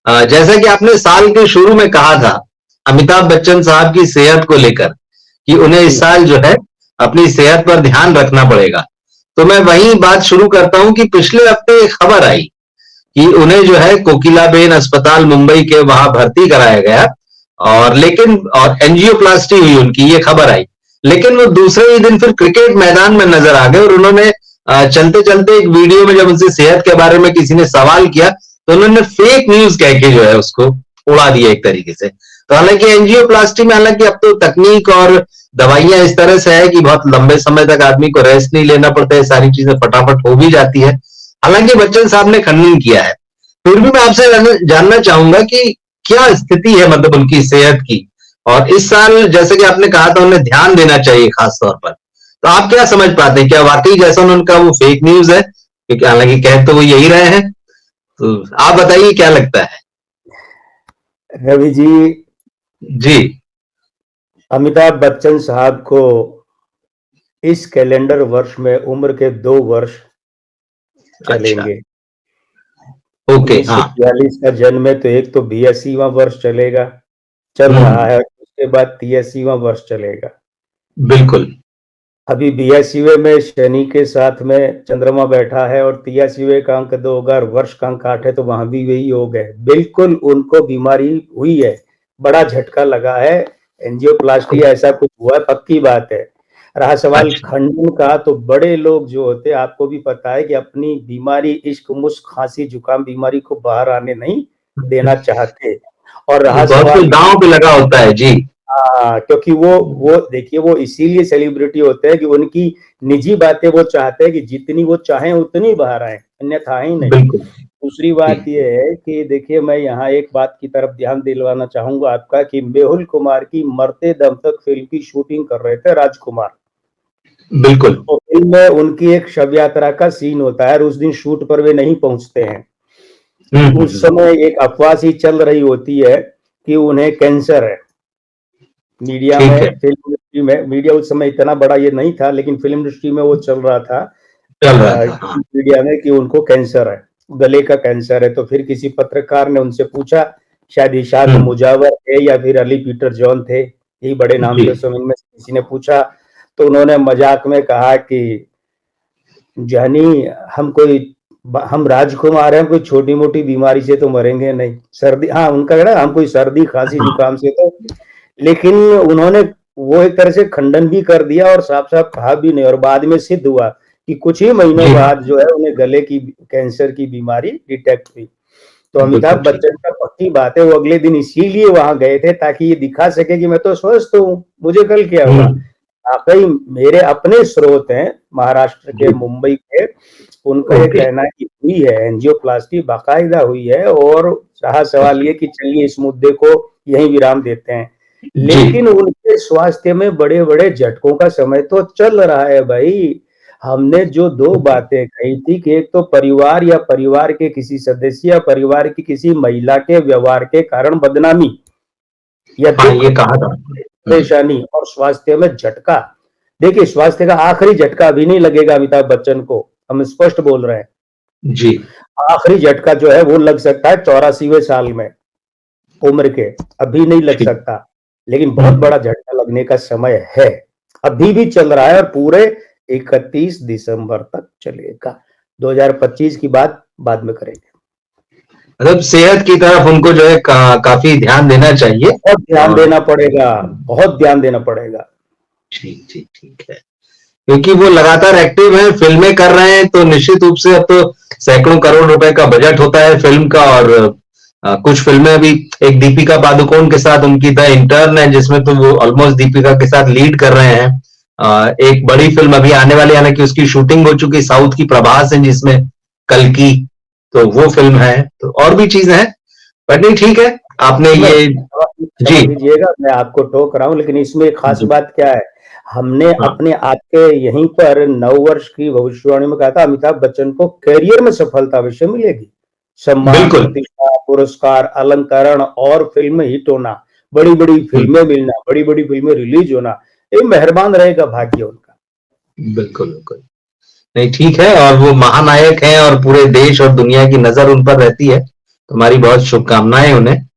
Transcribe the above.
जैसा कि आपने साल के शुरू में कहा था अमिताभ बच्चन साहब की सेहत को लेकर कि उन्हें इस साल जो है अपनी सेहत पर ध्यान रखना पड़ेगा, तो मैं वही बात शुरू करता हूं कि पिछले हफ्ते एक खबर आई कि उन्हें जो है कोकिलाबेन अस्पताल मुंबई के वहां भर्ती कराया गया और एंजियोप्लास्टी हुई उनकी, ये खबर आई। लेकिन वो दूसरे ही दिन फिर क्रिकेट मैदान में नजर आ गए और उन्होंने चलते चलते एक वीडियो में जब उनसे सेहत के बारे में किसी ने सवाल किया तो उन्होंने फेक न्यूज कह के जो है उसको उड़ा दिया एक तरीके से। तो हालांकि एंजियोप्लास्टी में हालांकि अब तो तकनीक और दवाइयां इस तरह से है कि बहुत लंबे समय तक आदमी को रेस्ट नहीं लेना पड़ता है, सारी चीजें फटाफट हो भी जाती है। हालांकि बच्चन साहब ने खंडन किया है, फिर भी मैं आपसे जानना चाहूंगा कि क्या स्थिति है मतलब उनकी सेहत की, और इस साल जैसे कि आपने कहा था उन्हें ध्यान देना चाहिए खास तौर पर, तो आप क्या समझ पाते हैं, क्या वाकई जैसा उनका वो फेक न्यूज है? क्योंकि हालांकि कह तो वो यही रहे हैं, तो आप बताइए क्या लगता है? रवि जी, जी, अमिताभ बच्चन साहब को इस कैलेंडर वर्ष में उम्र के 2 वर्ष अच्छा, चलेंगे। ओके, हाँ, 1942 का जन्म है तो एक तो 82वां वर्ष चलेगा, चल रहा है, उसके बाद 83वां वर्ष चलेगा। बिल्कुल, अभी 82वें में शनि के साथ में चंद्रमा बैठा है और 83वें का अंक 2 होगा, वर्ष का अंक 8 है, तो वहां भी वही योग है। बिल्कुल उनको बीमारी हुई है, बड़ा झटका लगा है, एंजियोप्लास्टी ऐसा कुछ हुआ है, पक्की बात है। रहा सवाल अच्छा, खंडन का, तो बड़े लोग जो होते हैं, आपको भी पता है कि अपनी बीमारी, इश्क मुश्क खांसी जुकाम बीमारी को बाहर आने नहीं देना चाहते। और रहा बहुत कुछ सवाल, दांव पे लगा होता है जी। हाँ, क्योंकि वो देखिए, वो इसीलिए सेलिब्रिटी होते हैं कि उनकी निजी बातें वो चाहते हैं कि जितनी वो चाहें उतनी बाहर आए, अन्यथा ही नहीं। बिल्कुल, दूसरी जी, बात ये है कि देखिए, मैं यहाँ एक बात की तरफ ध्यान दिलवाना चाहूंगा आपका कि मेहुल कुमार की मरते दम तक फिल्म की शूटिंग कर रहे थे राजकुमार। बिल्कुल, तो फिल्म में उनकी एक शव यात्रा का सीन होता है और उस दिन शूट पर वे नहीं पहुंचते हैं। उस समय एक अफवाह सी चल रही होती है कि उन्हें कैंसर है। मीडिया ठीक है, में, फिल्म इंडस्ट्री में, मीडिया उस समय इतना बड़ा ये नहीं था, लेकिन फिल्म इंडस्ट्री में वो चल रहा था चल रहा था, हाँ, मीडिया में कि उनको कैंसर है, गले का कैंसर है। तो फिर किसी पत्रकार ने उनसे पूछा, शायद इशाक मुजावर थे या फिर अली पीटर जॉन थे, यही बड़े नाम थे उस समय में, किसी ने पूछा, तो उन्होंने मजाक में कहा कि जानी, हम राजकुमार हैं, कोई छोटी मोटी बीमारी से तो मरेंगे नहीं, सर्दी, हाँ उनका कहना, हम कोई सर्दी खांसी जुकाम से तो। लेकिन उन्होंने वो एक तरह से खंडन भी कर दिया और साफ साफ कहा भी नहीं, और बाद में सिद्ध हुआ कि कुछ ही महीनों बाद जो है उन्हें गले की कैंसर की बीमारी डिटेक्ट हुई। तो अमिताभ बच्चन का पक्की बात है, वो अगले दिन इसीलिए वहां गए थे ताकि ये दिखा सके कि मैं तो स्वस्थ हूँ, मुझे कल क्या हुआ। वाकई मेरे अपने स्रोत हैं महाराष्ट्र के, मुंबई के, उनका ये कहना है कि हुई है एंजियोप्लास्टी, बाकायदा हुई है। और रहा सवाल ये कि चलिए इस मुद्दे को यहीं विराम देते हैं, लेकिन उनके स्वास्थ्य में बड़े बड़े झटकों का समय तो चल रहा है भाई। हमने जो 2 बातें कही थी कि एक तो परिवार या परिवार के किसी सदस्य या परिवार की किसी महिला के व्यवहार के कारण बदनामी या दुख, ये कहा था, परेशानी, और स्वास्थ्य में झटका। देखिए, स्वास्थ्य का आखिरी झटका अभी नहीं लगेगा अमिताभ बच्चन को, हम स्पष्ट बोल रहे हैं जी, आखिरी झटका जो है वो लग सकता है 84वें साल में उम्र के, अभी नहीं लग सकता, लेकिन बहुत बड़ा झटका लगने का समय है, अभी भी चल रहा है और पूरे 31 दिसंबर तक चलेगा। 2025 की बात बाद में करेंगे। मतलब सेहत की तरफ उनको जो है काफी ध्यान देना चाहिए, बहुत ध्यान देना पड़ेगा, बहुत ध्यान देना पड़ेगा। ठीक ठीक ठीक है, क्योंकि वो लगातार एक्टिव हैं, फिल्में कर रहे हैं, तो निश्चित रूप से अब तो सैकड़ों करोड़ रुपए का बजट होता है फिल्म का, और कुछ फिल्में अभी एक दीपिका पादुकोण के साथ उनकी द इंटर्न है जिसमें तो वो ऑलमोस्ट दीपिका के साथ लीड कर रहे हैं। एक बड़ी फिल्म अभी आने वाली, हालांकि उसकी शूटिंग हो चुकी, साउथ की प्रभास है जिसमें कल्कि, तो वो फिल्म है, तो और भी चीजें हैं, बट नहीं ठीक है आपने ये जी दीजिएगा, मैं आपको टोक रहा हूँ, लेकिन इसमें खास बात क्या है, हमने अपने आपके यहीं पर 9 वर्ष की भविष्यवाणी में कहा था अमिताभ बच्चन को करियर में सफलता अवश्य मिलेगी, सम्मान, प्रतिष्ठा, पुरस्कार, अलंकरण और फिल्म हिट होना, बड़ी बड़ी फिल्में मिलना, बड़ी बड़ी फिल्में रिलीज होना, ये मेहरबान रहेगा भाग्य उनका। बिल्कुल बिल्कुल, नहीं ठीक है, और वो महानायक हैं और पूरे देश और दुनिया की नजर उन पर रहती है, हमारी बहुत शुभकामनाएं उन्हें।